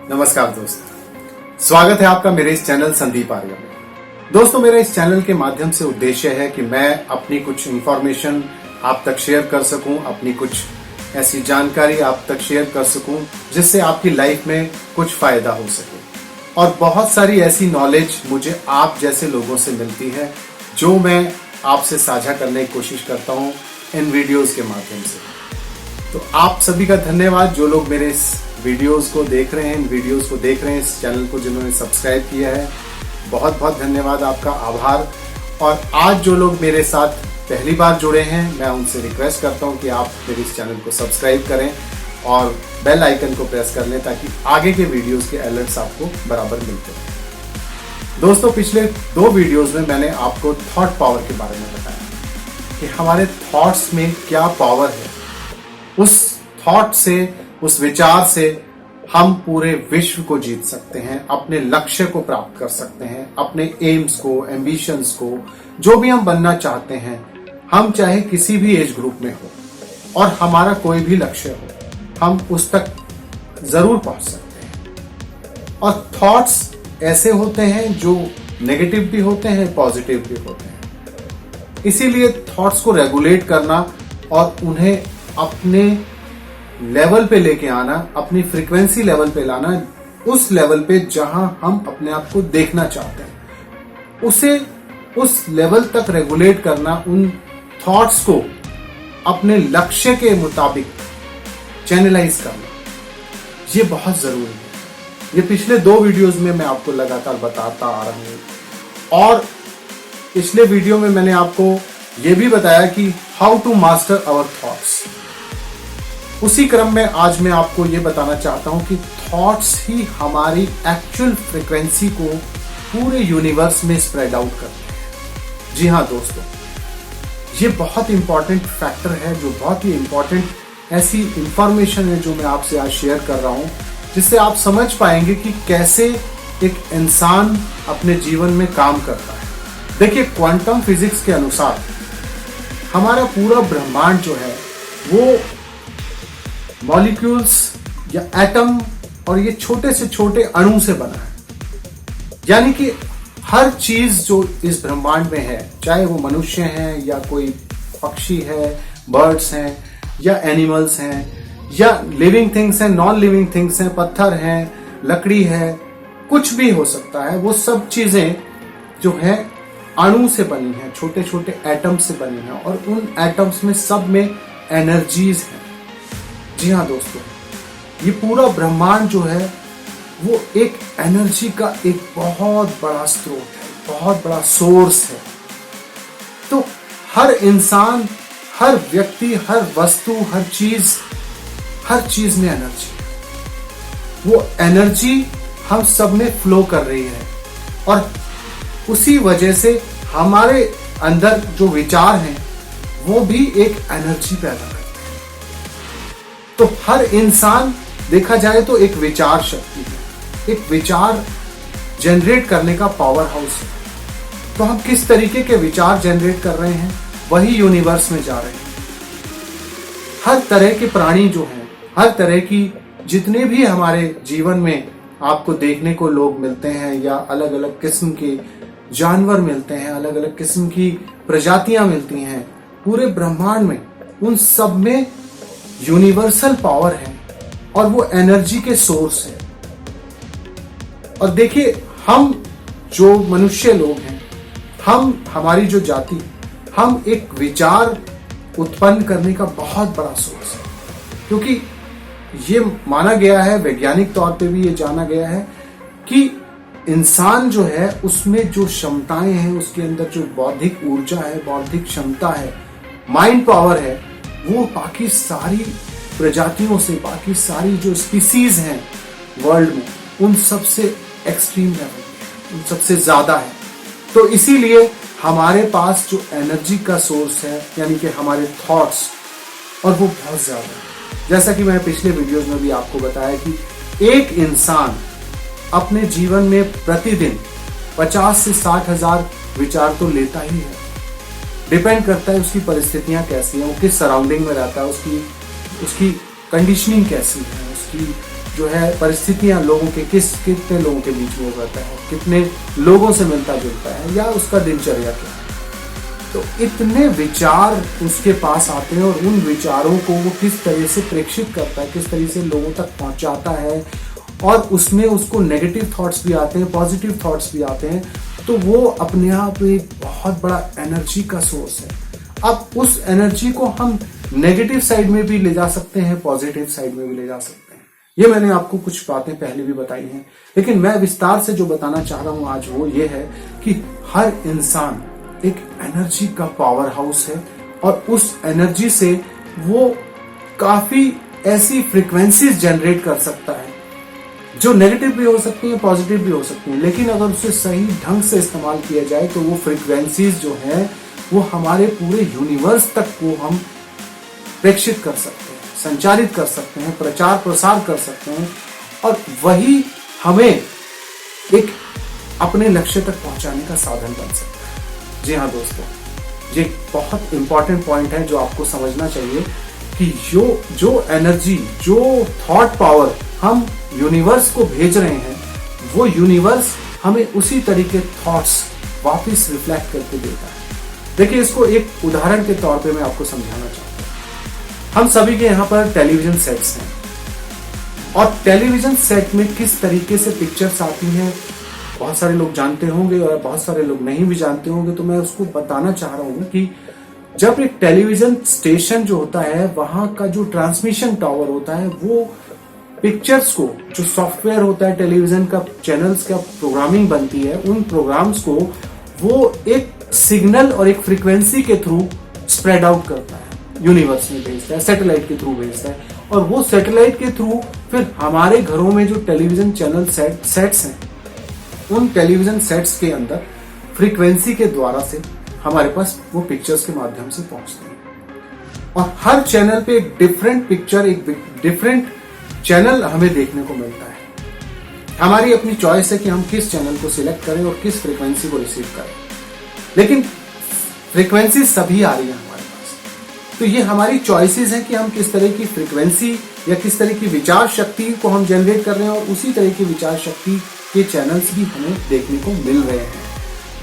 नमस्कार स्वागत है आपका मेरे इस चैनल संदीप आर्य में। दोस्तों, मेरे इस चैनल के माध्यम से उद्देश्य है कि मैं अपनी कुछ इंफॉर्मेशन आप तक शेयर कर सकूं, अपनी कुछ ऐसी जानकारी आप तक शेयर कर सकूं जिससे आपकी लाइफ में कुछ फायदा हो सके। और बहुत सारी ऐसी नॉलेज मुझे आप जैसे लोगों से मिलती है जो मैं आपसे साझा करने की कोशिश करता हूं इन वीडियोस के माध्यम से। तो आप सभी का धन्यवाद जो लोग मेरे इस वीडियोस को देख रहे हैं, इन वीडियोस को देख रहे हैं, इस चैनल को जिन्होंने सब्सक्राइब किया है, बहुत बहुत धन्यवाद, आपका आभार। और आज जो लोग मेरे साथ पहली बार जुड़े हैं, मैं उनसे रिक्वेस्ट करता हूं कि आप मेरे इस चैनल को सब्सक्राइब करें और बेल आइकन को प्रेस कर लें ताकि आगे के वीडियोस के अलर्ट्स आपको बराबर मिलते रहें। दोस्तों, पिछले 2 वीडियोस में मैंने आपको थॉट पावर के बारे में बताया कि हमारे थॉट्स में क्या पावर है। उस थॉट से, उस विचार से हम पूरे विश्व को जीत सकते हैं, अपने लक्ष्य को प्राप्त कर सकते हैं, अपने एम्स को, एम्बिशंस को, जो भी हम बनना चाहते हैं, हम चाहे किसी भी एज ग्रुप में हो और हमारा कोई भी लक्ष्य हो, हम उस तक जरूर पहुंच सकते हैं। और थॉट्स ऐसे होते हैं जो नेगेटिव भी होते हैं, पॉजिटिव भी होते हैं। इसीलिए थॉट्स को रेगुलेट करना और उन्हें अपने लेवल पे लेके आना, अपनी फ्रीक्वेंसी लेवल पे लाना, उस लेवल पे जहां हम अपने आप को देखना चाहते हैं, उसे उस लेवल तक रेगुलेट करना, उन थॉट्स को अपने लक्ष्य के मुताबिक चैनलाइज करना, ये बहुत जरूरी है। ये पिछले 2 वीडियोस में मैं आपको लगातार बताता आ रहा हूं। और पिछले वीडियो में मैंने आपको ये भी बताया कि how to master our thoughts. उसी क्रम में आज मैं आपको ये बताना चाहता हूं कि थॉट्स ही हमारी एक्चुअल फ्रीक्वेंसी को पूरे यूनिवर्स में स्प्रेड आउट करते हैं। जी हाँ दोस्तों, ये बहुत इंपॉर्टेंट फैक्टर है, जो बहुत ही इंपॉर्टेंट ऐसी इंफॉर्मेशन है जो मैं आपसे आज शेयर कर रहा हूं, जिससे आप समझ पाएंगे कि कैसे एक इंसान अपने जीवन में काम करता है। देखिए, क्वांटम फिजिक्स के अनुसार हमारा पूरा ब्रह्मांड जो है वो मॉलिक्यूल्स या एटम और ये छोटे से छोटे अणु से बना है। यानी कि हर चीज जो इस ब्रह्मांड में है, चाहे वो मनुष्य हैं या कोई पक्षी है, बर्ड्स हैं या एनिमल्स हैं या लिविंग थिंग्स हैं, नॉन लिविंग थिंग्स हैं, पत्थर हैं, लकड़ी है, कुछ भी हो सकता है। वो सब चीजें जो है अणु से बनी है, छोटे छोटे एटम से बनी है, और उन एटम्स में सब में एनर्जीज है। जी हाँ दोस्तों, ये पूरा ब्रह्मांड जो है वो एक एनर्जी का एक बहुत बड़ा स्रोत है, बहुत बड़ा सोर्स है। तो हर इंसान, हर व्यक्ति, हर वस्तु, हर चीज में एनर्जी है। वो एनर्जी हम सब में फ्लो कर रही है और उसी वजह से हमारे अंदर जो विचार हैं वो भी एक एनर्जी पैदा करते हैं। तो हर इंसान देखा जाए तो एक विचार शक्ति है, एक विचार जनरेट करने का पावर हाउस है। तो हम किस तरीके के विचार जनरेट कर रहे हैं, वही यूनिवर्स में जा रहे हैं। हर तरह के प्राणी जो हैं, हर तरह की जितने भी हमारे जीवन में आपको देखने को लोग मिलते हैं या अलग अलग किस्म के जानवर मिलते हैं, अलग अलग किस्म की प्रजातियां मिलती हैं पूरे ब्रह्मांड में, उन सब में यूनिवर्सल पावर है और वो एनर्जी के सोर्स है। और देखिए, हम जो मनुष्य लोग हैं, हमारी जो जाति, हम एक विचार उत्पन्न करने का बहुत बड़ा सोर्स है। क्योंकि ये माना गया है, वैज्ञानिक तौर पे भी ये जाना गया है कि इंसान जो है उसमें जो क्षमताएं हैं, उसके अंदर जो बौद्धिक ऊर्जा है, बौद्धिक क्षमता है, माइंड पावर है, वो बाकी सारी प्रजातियों से, बाकी सारी जो स्पीसीज हैं वर्ल्ड में, उन सबसे एक्सट्रीम लेवल, उन सबसे ज्यादा है। तो इसीलिए हमारे पास जो एनर्जी का सोर्स है, यानी कि हमारे थॉट्स, और वो बहुत ज्यादा है। जैसा कि मैंने पिछले वीडियोस में भी आपको बताया कि एक इंसान अपने जीवन में प्रतिदिन 50 से 60 हजार विचार तो लेता ही है। डिपेंड करता है उसकी परिस्थितियां कैसी हैं, वो किस सराउंडिंग में रहता है, उसकी कंडीशनिंग कैसी है, उसकी जो है परिस्थितियां लोगों के कितने लोगों के बीच में रहता है, कितने लोगों से मिलता जुलता है, या उसका दिनचर्या क्या है। तो इतने विचार उसके पास आते हैं और उन विचारों को वो किस तरह से प्रेषित करता है, किस तरह से लोगों तक पहुंचाता है, और उसमें उसको नेगेटिव थॉट्स भी आते हैं, पॉजिटिव थॉट्स भी आते हैं। तो वो अपने आप एक बहुत बड़ा एनर्जी का सोर्स है। अब उस एनर्जी को हम नेगेटिव साइड में भी ले जा सकते हैं, पॉजिटिव साइड में भी ले जा सकते हैं। ये मैंने आपको कुछ बातें पहले भी बताई हैं, लेकिन मैं विस्तार से जो बताना चाह रहा हूं आज वो ये है कि हर इंसान एक एनर्जी का पावर हाउस है, और उस एनर्जी से वो काफी ऐसी फ्रीक्वेंसीज जनरेट कर सकता है जो नेगेटिव भी हो सकती है, पॉजिटिव भी हो सकती है। लेकिन अगर उसे सही ढंग से इस्तेमाल किया जाए तो वो फ्रीक्वेंसीज जो है वो हमारे पूरे यूनिवर्स तक को हम प्रेषित कर सकते हैं, संचारित कर सकते हैं, प्रचार प्रसार कर सकते हैं, और वही हमें एक अपने लक्ष्य तक पहुंचाने का साधन बन सकता है। जी हाँ दोस्तों, ये बहुत इंपॉर्टेंट पॉइंट है जो आपको समझना चाहिए कि जो एनर्जी, जो थॉट पावर हम यूनिवर्स को भेज रहे हैं, वो यूनिवर्स हमें उसी तरीके थॉट्स वापस रिफ्लेक्ट करके देता है। देखिए, इसको एक उदाहरण के तौर पे मैं आपको समझाना चाहता हूं। हम सभी के यहाँ पर टेलीविजन सेट्स हैं, और टेलीविजन सेट में किस तरीके से पिक्चर्स आती हैं बहुत सारे लोग जानते होंगे और बहुत सारे लोग नहीं भी जानते होंगे। तो मैं उसको बताना चाह रहा हूं कि जब एक टेलीविजन स्टेशन जो होता है, वहां का जो ट्रांसमिशन टावर होता है, वो पिक्चर्स को, जो सॉफ्टवेयर होता है टेलीविजन का, चैनल्स का प्रोग्रामिंग बनती है, उन प्रोग्राम्स को वो एक सिग्नल और एक फ्रीक्वेंसी के थ्रू स्प्रेड आउट करता है, यूनिवर्स में भेजता है, सैटेलाइट के थ्रू भेजता है, और वो सैटेलाइट के थ्रू फिर हमारे घरों में जो टेलीविजन चैनल सेट्स हैं, उन टेलीविजन सेट्स के अंदर फ्रीक्वेंसी के द्वारा से हमारे पास वो पिक्चर्स के माध्यम से पहुंचते हैं। और हर चैनल पे एक डिफरेंट पिक्चर, एक डिफरेंट चैनल हमें देखने को मिलता है। हमारी अपनी चॉइस है कि हम किस चैनल को सिलेक्ट करें और किस फ्रीक्वेंसी को रिसीव करें, लेकिन फ्रीक्वेंसी सभी आ रही है हमारे पास। तो ये हमारी चॉइसेस हैं कि हम किस तरह की फ्रीक्वेंसी या किस तरह की विचार शक्ति को हम जनरेट कर रहे हैं, और उसी तरह की विचार शक्ति के चैनल्स भी हमें देखने को मिल रहे हैं।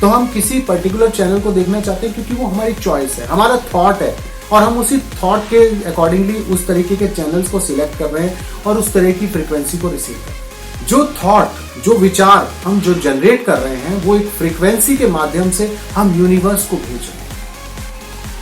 तो हम किसी पर्टिकुलर चैनल को देखना चाहते हैं क्योंकि वो हमारी चॉइस है, हमारा थॉट है, और हम उसी थॉट के अकॉर्डिंगली उस तरीके के चैनल्स को सिलेक्ट कर रहे हैं और उस तरह की फ्रीक्वेंसी को रिसीव कर रहे हैं। जो थॉट, जो विचार हम जो जनरेट कर रहे हैं, वो एक फ्रीक्वेंसी के माध्यम से हम यूनिवर्स को भेज रहे हैं,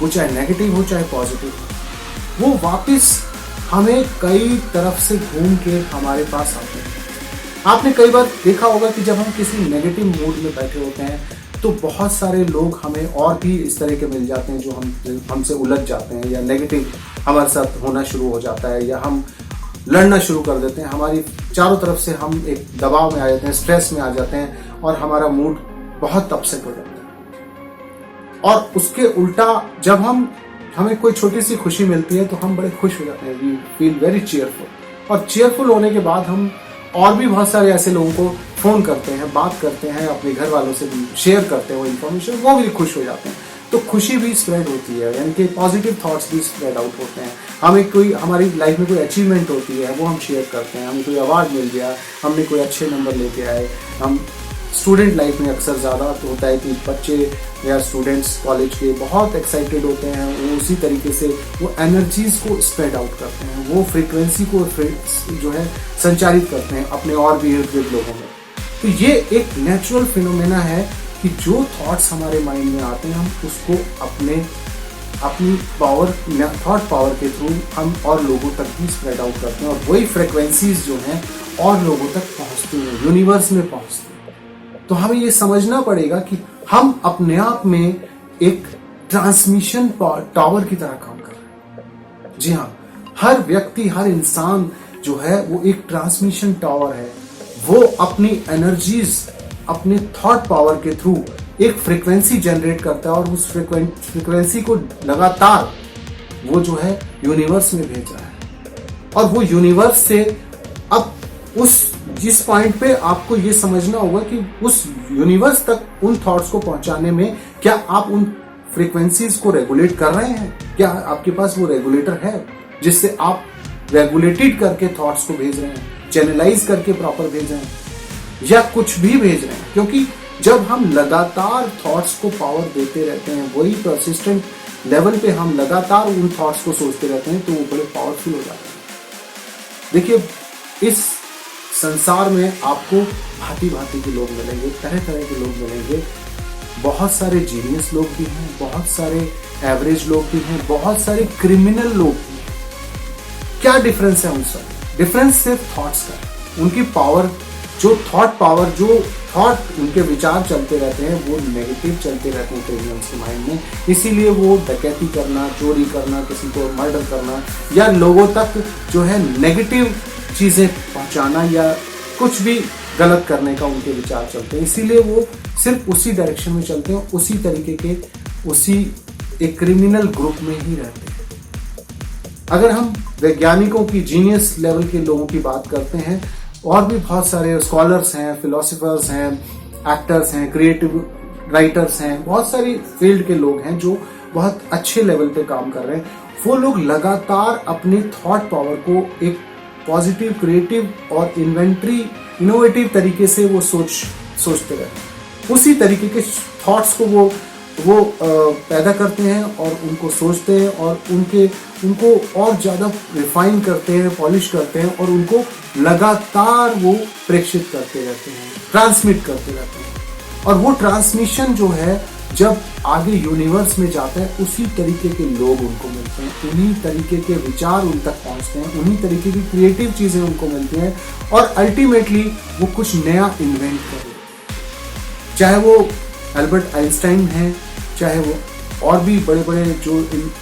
वो चाहे नेगेटिव हो चाहे पॉजिटिव हो, वो वापस हमें कई तरफ से घूम के हमारे पास आते हैं। आपने कई बार देखा होगा कि जब हम किसी नेगेटिव मूड में बैठे होते हैं तो बहुत सारे लोग हमें और भी इस तरह के मिल जाते हैं जो हमसे उलझ जाते हैं, या नेगेटिव हमारे साथ होना शुरू हो जाता है, या हम लड़ना शुरू कर देते हैं। हमारी चारों तरफ से हम एक दबाव में आ जाते हैं, स्ट्रेस में आ जाते हैं, और हमारा मूड बहुत अपसेट हो जाता है। और उसके उल्टा जब हमें कोई छोटी सी खुशी मिलती है तो हम बड़े खुश हो जाते हैं, वी फील वेरी चीयरफुल। और चीयरफुल होने के बाद हम और भी बहुत सारे ऐसे लोगों को फोन करते हैं, बात करते हैं, अपने घर वालों से भी शेयर करते हैं वो इन्फॉर्मेशन, वो भी खुश हो जाते हैं। तो खुशी भी स्प्रेड होती है, यानी कि पॉजिटिव थॉट्स भी स्प्रेड आउट होते हैं। हमारी लाइफ में कोई अचीवमेंट होती है वो हम शेयर करते हैं, हमें कोई अवार्ड मिल गया, हमने कोई अच्छे नंबर लेके आए। हम स्टूडेंट लाइफ में अक्सर ज़्यादा तो होता है कि बच्चे या स्टूडेंट्स कॉलेज के बहुत एक्साइटेड होते हैं, वो उसी तरीके से वो एनर्जीज को स्प्रेड आउट करते हैं, वो फ्रीक्वेंसी को जो है संचारित करते हैं अपने और भी इर्द गिर्द लोगों में। तो ये एक नेचुरल फिनोमेना है कि जो थॉट्स हमारे माइंड में आते हैं हम उसको अपनी पावर, थॉट पावर के थ्रू हम और लोगों तक भी स्प्रेड आउट करते हैं, और वही फ्रीक्वेंसीज जो हैं और लोगों तक पहुंचती हैं, यूनिवर्स में पहुंचती हैं। तो हमें ये समझना पड़ेगा कि हम अपने आप में एक ट्रांसमिशन टावर की तरह काम कर रहे हैं। जी हाँ, हर व्यक्ति, हर इंसान जो है वो एक ट्रांसमिशन टावर है। वो अपनी एनर्जीज, अपने थॉट पावर के थ्रू एक फ्रीक्वेंसी जनरेट करता है, और उस फ्रीक्वेंसी को लगातार वो जो है यूनिवर्स में भेज रहा है। और वो यूनिवर्स से अब जिस पॉइंट पे आपको ये समझना होगा कि उस यूनिवर्स तक उन थॉट्स को पहुंचाने में क्या आप उन फ्रीक्वेंसीज को रेगुलेट कर रहे हैं, क्या आपके पास वो रेगुलेटर है जिससे आप रेगुलेटेड करके थॉट्स को भेज रहे हैं। चैनलाइज करके प्रॉपर भेज रहे हैं या कुछ भी भेज रहे हैं, क्योंकि जब हम लगातार थॉट्स को पावर देते रहते हैं, वही परसिस्टेंट लेवल पे हम लगातार उन थॉट्स को सोचते रहते हैं, तो वो बड़े पावरफुल हो जाते हैं। देखिए, इस संसार में आपको भांति भांति के लोग मिलेंगे, तरह तरह के लोग मिलेंगे। बहुत सारे जीनियस लोग भी हैं, बहुत सारे एवरेज लोग भी हैं, बहुत सारे क्रिमिनल लोग भी हैं। क्या डिफरेंस है उन सब? डिफरेंस सिर्फ थॉट्स का है। उनकी पावर, जो थॉट पावर, जो थॉट उनके विचार चलते रहते हैं, वो नेगेटिव चलते रहते हैं क्रिमिनल्स के माइंड में। इसीलिए वो डकैती करना, चोरी करना, किसी को मर्डर करना या लोगों तक जो है नेगेटिव चीजें पहुंचाना या कुछ भी गलत करने का उनके विचार चलते हैं। इसीलिए वो सिर्फ उसी डायरेक्शन में चलते हैं, उसी तरीके के, उसी एक क्रिमिनल ग्रुप में ही रहते हैं। अगर हम वैज्ञानिकों की, जीनियस लेवल के लोगों की बात करते हैं, और भी बहुत सारे स्कॉलर्स हैं, फिलोसोफर्स हैं, एक्टर्स हैं, क्रिएटिव राइटर्स हैं, बहुत सारी फील्ड के लोग हैं जो बहुत अच्छे लेवल पे काम कर रहे हैं। वो लोग लगातार अपनी थॉट पावर को एक पॉजिटिव, क्रिएटिव और इनोवेटिव तरीके से वो सोचते रहते हैं। उसी तरीके के थॉट्स को वो पैदा करते हैं और उनको सोचते हैं और उनको और ज्यादा रिफाइन करते हैं, पॉलिश करते हैं और उनको लगातार वो प्रेषित करते रहते हैं, ट्रांसमिट करते रहते हैं। और वो ट्रांसमिशन जो है जब आगे यूनिवर्स में जाता है, उसी तरीके के लोग उनको मिलते हैं, उन्हीं तरीके के विचार उन तक पहुंचते हैं, उन्हीं तरीके की क्रिएटिव चीजें उनको मिलती हैं और अल्टीमेटली वो कुछ नया इन्वेंट कर लेते हैं। चाहे वो एल्बर्ट आइंस्टाइन है, चाहे वो और भी बड़े बड़े जो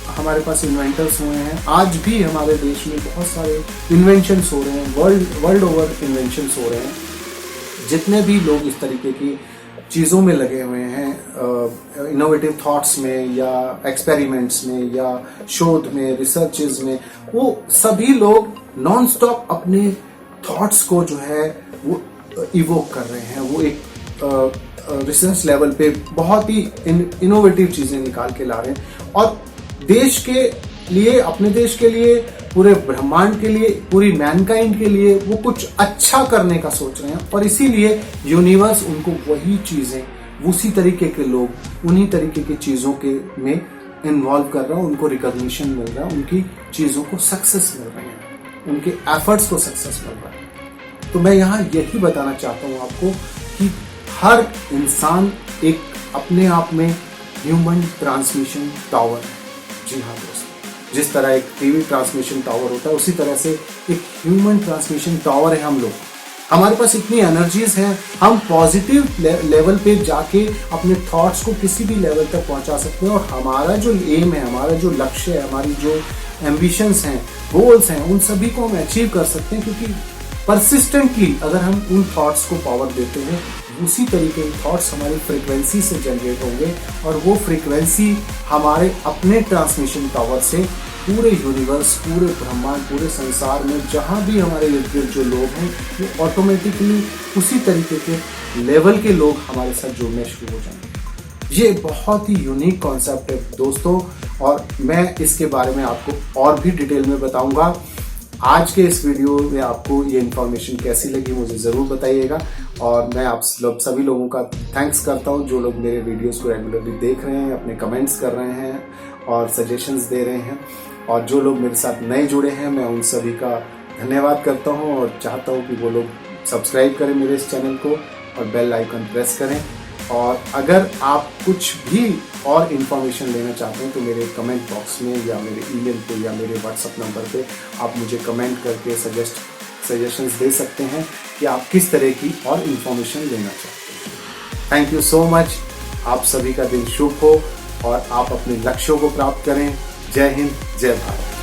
हमारे पास इन्वेंटर्स हुए हैं। आज भी हमारे देश में बहुत सारे इन्वेंशंस हो रहे हैं, वर्ल्ड ओवर इन्वेंशंस हो रहे हैं। जितने भी लोग इस तरीके की चीज़ों में लगे हुए हैं, इनोवेटिव थॉट्स में या एक्सपेरिमेंट्स में या शोध में, रिसर्चेज में, वो सभी लोग नॉन स्टॉप अपने थॉट्स को जो है वो इवोक कर रहे हैं। वो एक रिसर्च लेवल पे बहुत ही इनोवेटिव चीजें निकाल के ला रहे हैं और देश के लिए, अपने देश के लिए, पूरे ब्रह्मांड के लिए, पूरी मैनकाइंड के लिए वो कुछ अच्छा करने का सोच रहे हैं। और इसीलिए यूनिवर्स उनको वही चीजें, उसी तरीके के लोग, उन्हीं तरीके की चीजों के में इन्वॉल्व कर रहा है, उनको रिकॉग्निशन मिल रहा है, उनकी चीजों को सक्सेस मिल रही है, उनके एफर्ट्स को सक्सेस मिल रहा है। तो मैं यहाँ यही बताना चाहता हूँ आपको कि हर इंसान एक अपने आप में ह्यूमन ट्रांसमिशन टावर है। जी हाँ दोस्तों, जिस तरह एक टीवी ट्रांसमिशन टावर होता है, उसी तरह से एक ह्यूमन ट्रांसमिशन टावर है हम लोग। हमारे पास इतनी एनर्जीज हैं, हम पॉजिटिव लेवल पे जाके अपने थॉट्स को किसी भी लेवल तक पहुंचा सकते हैं। और हमारा जो एम है, हमारा जो लक्ष्य है, हमारी जो एम्बिशंस हैं, गोल्स हैं, उन सभी को हम अचीव कर सकते हैं, क्योंकि परसिस्टेंटली अगर हम उन थॉट्स को पावर देते हैं, उसी तरीके के थॉट्स हमारी फ्रीक्वेंसी से जनरेट होंगे और वो फ्रीक्वेंसी हमारे अपने ट्रांसमिशन टावर से पूरे यूनिवर्स, पूरे ब्रह्मांड, पूरे संसार में जहाँ भी हमारे इर्द गिर्द जो लोग हैं, वो ऑटोमेटिकली उसी तरीके के लेवल के लोग हमारे साथ जुड़ने शुरू हो जाएंगे। ये बहुत ही यूनिक कॉन्सेप्ट है दोस्तों, और मैं इसके बारे में आपको और भी डिटेल में बताऊंगा। आज के इस वीडियो में आपको ये इन्फॉर्मेशन कैसी लगी मुझे ज़रूर बताइएगा, और मैं आप सभी लोगों का थैंक्स करता हूँ जो लोग मेरे वीडियोस को रेगुलरली देख रहे हैं, अपने कमेंट्स कर रहे हैं और सजेशंस दे रहे हैं। और जो लोग मेरे साथ नए जुड़े हैं, मैं उन सभी का धन्यवाद करता हूँ और चाहता हूँ कि वो लोग सब्सक्राइब करें मेरे इस चैनल को और बेल आइकन प्रेस करें। और अगर आप कुछ भी और इन्फॉर्मेशन लेना चाहते हैं तो मेरे कमेंट बॉक्स में या मेरे ईमेल पे या मेरे व्हाट्सएप नंबर पे आप मुझे कमेंट करके सजेशंस दे सकते हैं कि आप किस तरह की और इन्फॉर्मेशन लेना चाहते हैं। Thank you so much. आप सभी का दिन शुभ हो और आप अपने लक्ष्यों को प्राप्त करें। जय हिंद, जय भारत।